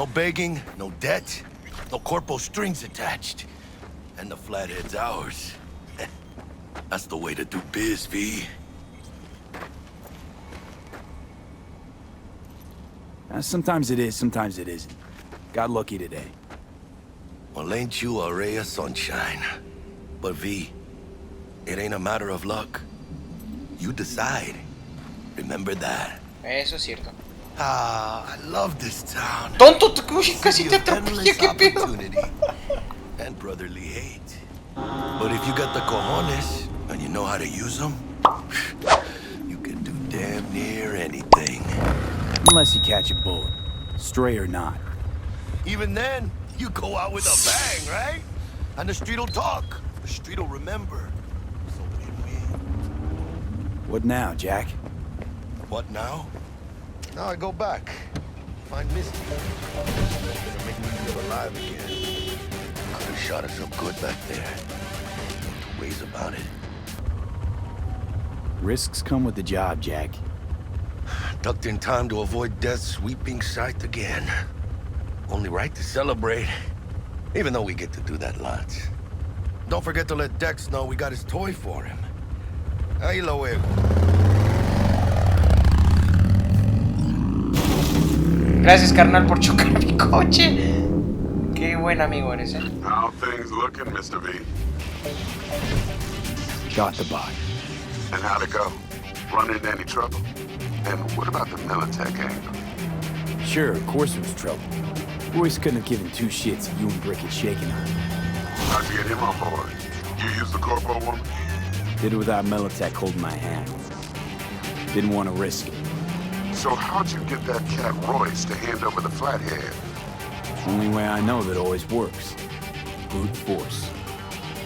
No begging, no debt, no corpo strings attached. And the flathead's ours. That's the way to do biz, V. Sometimes it is, sometimes it isn't. Got lucky today. Well, ain't you a ray of sunshine? But V, it ain't a matter of luck. You decide. Remember that. Eso es cierto. I love this town. ¡Tonto! Casi te atropellé, qué pedo. And brotherly hate. But if you got the cojones and you know how to use them, you can do damn near anything. Unless you catch a bullet, stray or not. Even then, you go out with a bang, right? And the street'll talk. The street'll remember. So win-win. What now, Jack? What now? Now I go back. Find Misty. Gonna make me feel alive again. Could have shot us up good back there. Two ways about it. Risks come with the job, Jack. Ducked in time to avoid death's sweeping sight again. Only right to celebrate. Even though we get to do that lots. Don't forget to let Dex know we got his toy for him. Ahí luego. Gracias, carnal, por chocar mi coche. Qué buen amigo eres, How things looking, Mr. V? Got the body. And how'd it go? Run into any trouble? And what about the Militech angle? Sure, of course it was trouble. Royce couldn't have given two shits if you and Brick had shaken on him. How'd you get him on board? You used the corpo woman? Did it without Militech holding my hand. Didn't want to risk it. So how'd you get that cat Royce to hand over the flathead? Only way I know that always works. Brute force.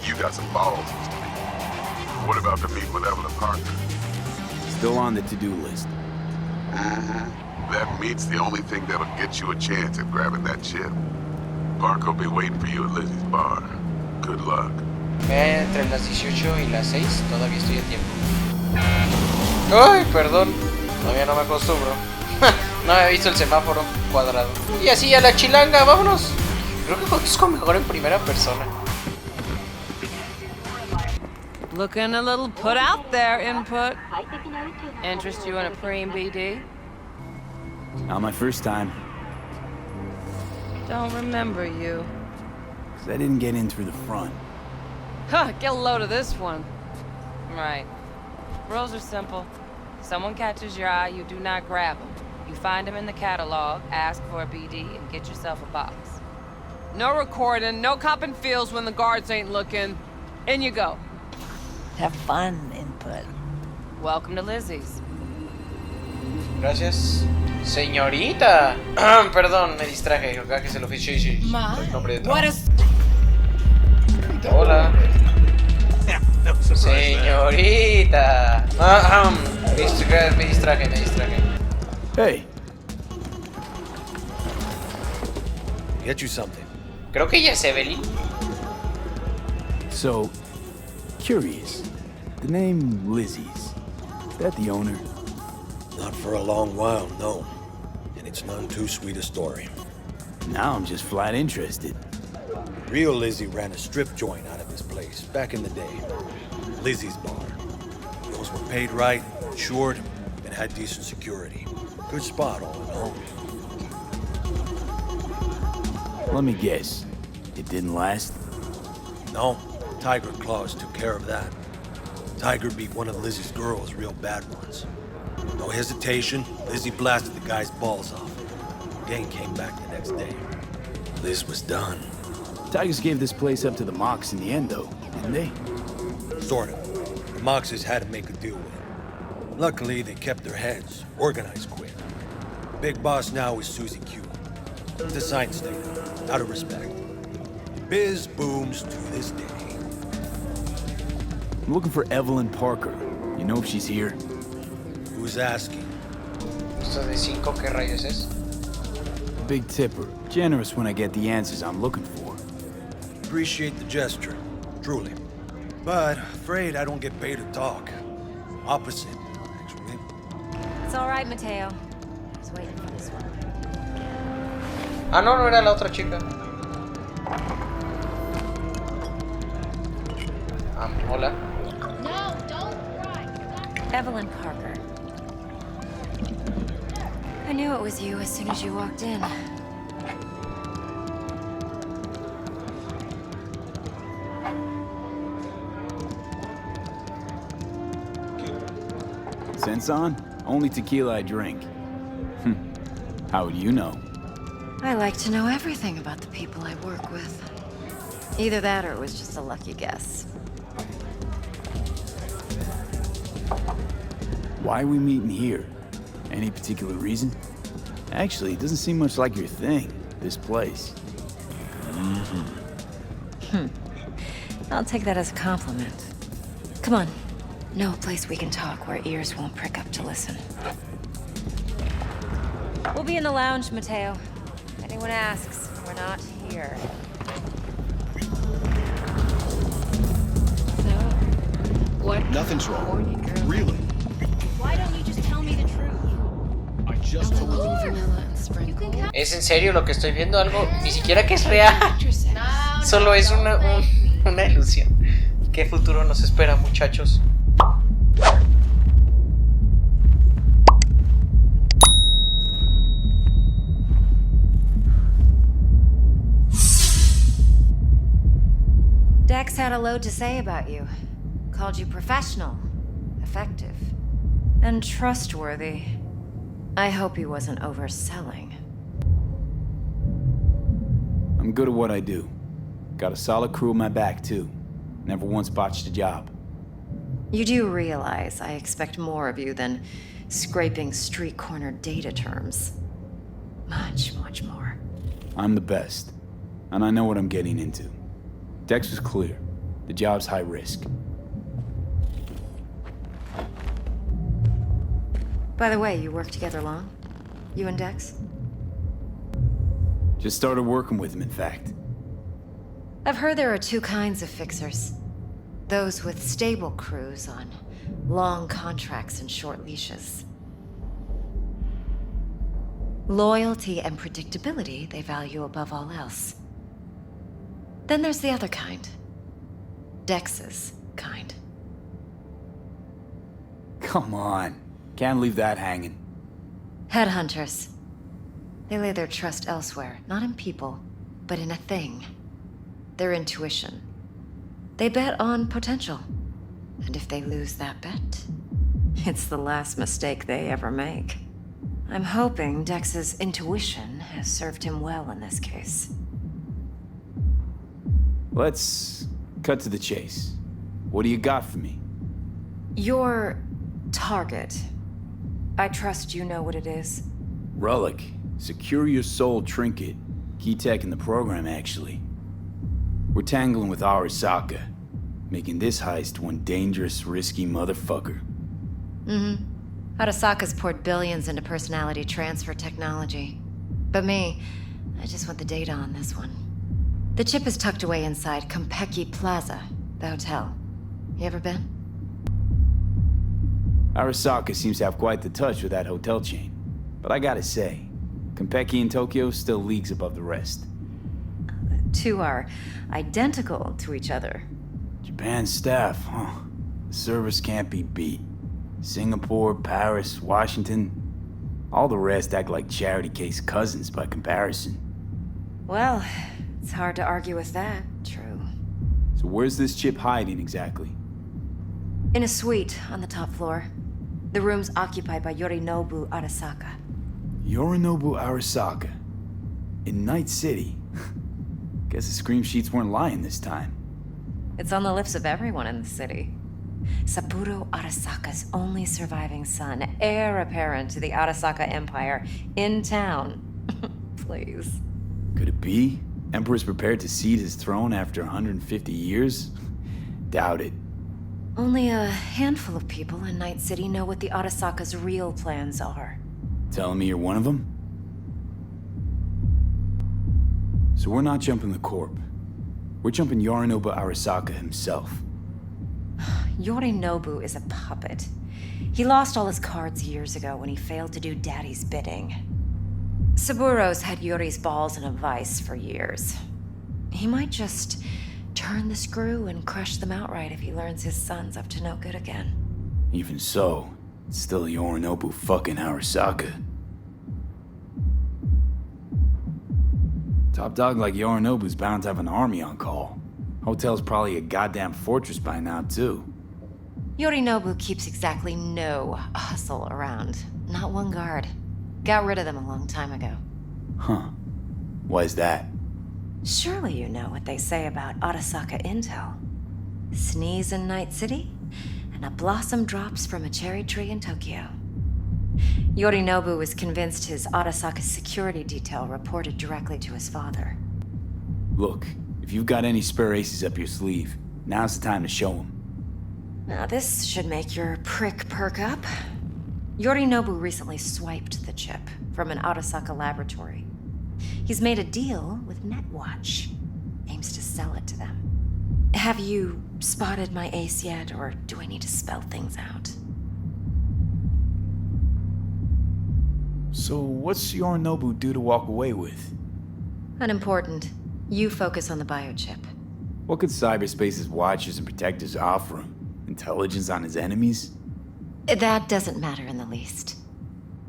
You got some balls, Mr. V. What about the meeting with Evelyn Parker? Still on the to-do list. That meet's the only thing that'll get you a chance at grabbing that chip. Parker will be waiting for you at Lizzie's bar. Good luck. Entre las 18 y las 6 todavía estoy a tiempo. Ay, perdón. Todavía no me acostumbro. No había visto el semáforo cuadrado. Y así a la chilanga, vámonos. Creo que conduzco mejor en primera persona. Looking a little put out there, input. Interest you in a preem BD? Not my first time. Don't remember you. 'Cause I didn't get in through the front. Huh, get a load of this one. Right. Rules are simple. Someone catches your eye, you do not grab them. You find them in the catalog, ask for a BD, and get yourself a box. No recording, no copping feels when the guards ain't looking. In you go. Have fun, input. Welcome to Lizzie's. Gracias. Señorita. Perdón, me distraje. Acá que es el oficio y el nombre de trabajo. Hola. Señorita. Me distraje. Hey, Get you something. Creo que ella es Evelyn. so, curious. The name Lizzie's. Is that the owner? Not for a long while, no. And it's none too sweet a story. Now I'm just flat interested. Real Lizzie ran a strip joint out of this place back in the day. Lizzie's bar. Those were paid right, insured, and had decent security. Good spot all in all. Let me guess. It didn't last? No, Tiger Claws took care of that. Tiger beat one of Lizzie's girls real bad once. No hesitation, Lizzie blasted the guy's balls off. Gang came back the next day. Liz was done. Tigers gave this place up to the Mox in the end, though, didn't they? Sort of. The Moxes had to make a deal with it. Luckily, they kept their heads, organized quick. Big boss now is Susie Q. It's a sign statement, out of respect. Biz booms to this day. I'm looking for Evelyn Parker. You know if she's here? Who's asking? Esto de 5, ¿qué rayos es? Big tipper. Generous when I get the answers I'm looking for. Appreciate the gesture, truly. But afraid I don't get paid to talk. Opposite, actually. It's all right, Mateo. I was waiting for this one. Ah, no, no era la otra chica. Hola. No, don't cry. Evelyn Parker. I knew it was you as soon as you walked in. Sense on? Only tequila I drink. How would you know? I like to know everything about the people I work with. Either that or it was just a lucky guess. Why are we meeting here? Any particular reason? Actually, it doesn't seem much like your thing, this place. I'll take that as a compliment. Come on. Know a place we can talk where ears won't prick up to listen. We'll be in the lounge, Mateo. If anyone asks, we're not here. So, what? Nothing's wrong. Horny girl. Really? Why don't you just tell me the truth? I just told you. Vanilla and sprinkle. ¿Es en serio lo que estoy viendo? Algo ni siquiera que es real. Solo es una ilusión. ¿Qué futuro nos espera, muchachos? Dex had a load to say about you. Called you professional, effective, and trustworthy. I hope he wasn't overselling. I'm good at what I do. Got a solid crew on my back, too. Never once botched a job. You do realize I expect more of you than scraping street corner data terms. Much, much more. I'm the best, and I know what I'm getting into. Dex was clear. The job's high risk. By the way, you work together long? You and Dex? Just started working with him, in fact. I've heard there are two kinds of fixers. Those with stable crews on long contracts and short leashes. Loyalty and predictability they value above all else. Then there's the other kind. Dex's kind. Come on. Can't leave that hanging. Headhunters. They lay their trust elsewhere, not in people, but in a thing. Their intuition. They bet on potential. And if they lose that bet, it's the last mistake they ever make. I'm hoping Dex's intuition has served him well in this case. Let's cut to the chase. What do you got for me? Your target. I trust you know what it is. Relic. Secure your soul trinket. Key tech in the program, actually. We're tangling with Arasaka, making this heist one dangerous, risky motherfucker. Arasaka's poured billions into personality transfer technology. But me, I just want the data on this one. The chip is tucked away inside Konpeki Plaza, the hotel. You ever been? Arasaka seems to have quite the touch with that hotel chain. But I gotta say, Konpeki in Tokyo still leagues above the rest. The two are identical to each other. Japan staff, huh? The service can't be beat. Singapore, Paris, Washington. All the rest act like charity case cousins by comparison. Well, it's hard to argue with that, true. So where's this chip hiding exactly? In a suite on the top floor. The room's occupied by Yorinobu Arasaka. Yorinobu Arasaka. In Night City. Guess the scream sheets weren't lying this time. It's on the lips of everyone in the city. Saburo Arasaka's only surviving son, heir apparent to the Arasaka Empire, in town. Please. Could it be? Emperor's prepared to cede his throne after 150 years? Doubt it. Only a handful of people in Night City know what the Arasaka's real plans are. Telling me you're one of them? So we're not jumping the Corp. We're jumping Yorinobu Arasaka himself. Yorinobu is a puppet. He lost all his cards years ago when he failed to do Daddy's bidding. Saburo's had Yuri's balls in a vice for years. He might just turn the screw and crush them outright if he learns his son's up to no good again. Even so, it's still Yorinobu fucking Arasaka. Top dog like Yorinobu's bound to have an army on call. Hotel's probably a goddamn fortress by now, too. Yorinobu keeps exactly no hustle around. Not one guard. Got rid of them a long time ago. Huh. Why's that? Surely you know what they say about Arasaka intel. Sneeze in Night City, and a blossom drops from a cherry tree in Tokyo. Yorinobu was convinced his Arasaka security detail reported directly to his father. Look, if you've got any spare aces up your sleeve, now's the time to show them. Now this should make your prick perk up. Yorinobu recently swiped the chip from an Arasaka laboratory. He's made a deal with Netwatch. Aims to sell it to them. Have you spotted my ace yet, or do I need to spell things out? So what's Yorinobu due to walk away with? Unimportant. You focus on the biochip. What could cyberspace's watchers and protectors offer him? Intelligence on his enemies? That doesn't matter in the least.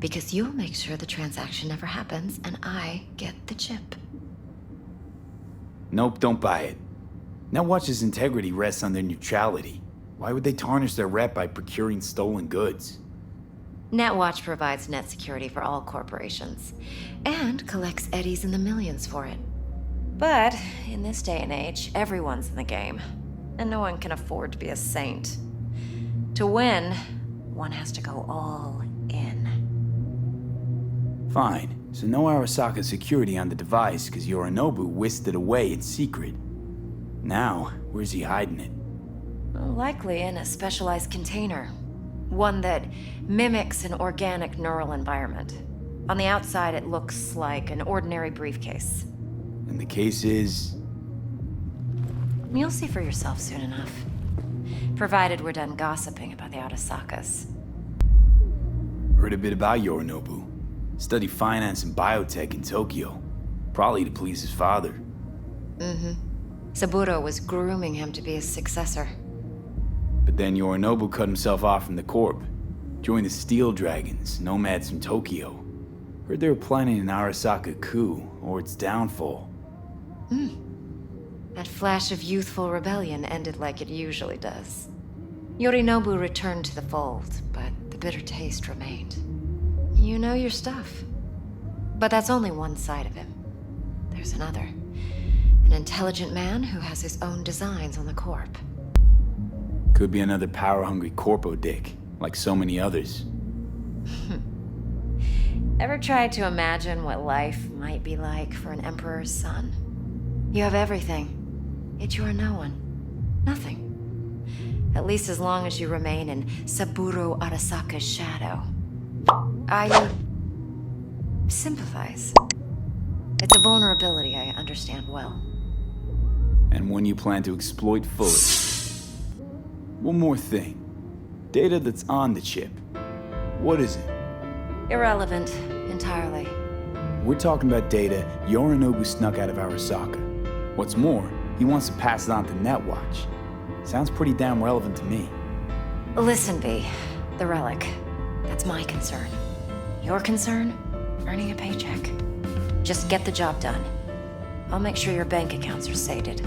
Because you'll make sure the transaction never happens, and I get the chip. Nope, don't buy it. Netwatch's integrity rests on their neutrality. Why would they tarnish their rep by procuring stolen goods? Netwatch provides net security for all corporations, and collects eddies in the millions for it. But in this day and age, everyone's in the game, and no one can afford to be a saint. To win, one has to go all in. Fine, so no Arasaka security on the device because Yorinobu whisked it away in secret. Now, where's he hiding it? Well, likely in a specialized container. One that mimics an organic neural environment. On the outside, it looks like an ordinary briefcase. And the case is... You'll see for yourself soon enough. Provided we're done gossiping about the Arasakas. Heard a bit about Yorinobu. Studied finance and biotech in Tokyo. Probably to please his father. Mm-hmm. Saburo was grooming him to be his successor. But then Yorinobu cut himself off from the Corp. Joined the Steel Dragons, nomads from Tokyo. Heard they were planning an Arasaka coup, or its downfall. That flash of youthful rebellion ended like it usually does. Yorinobu returned to the fold, but the bitter taste remained. You know your stuff. But that's only one side of him. There's another. An intelligent man who has his own designs on the Corp. Could be another power-hungry corpo dick, like so many others. Ever tried to imagine what life might be like for an emperor's son? You have everything, yet you are no one. Nothing. At least as long as you remain in Saburo Arasaka's shadow. I sympathize. It's a vulnerability I understand well. And one you plan to exploit fully. One more thing. Data that's on the chip. What is it? Irrelevant, entirely. We're talking about data Yorinobu snuck out of Arasaka. What's more, he wants to pass it on to Netwatch. Sounds pretty damn relevant to me. Listen, V. The relic. That's my concern. Your concern? Earning a paycheck. Just get the job done. I'll make sure your bank accounts are sated.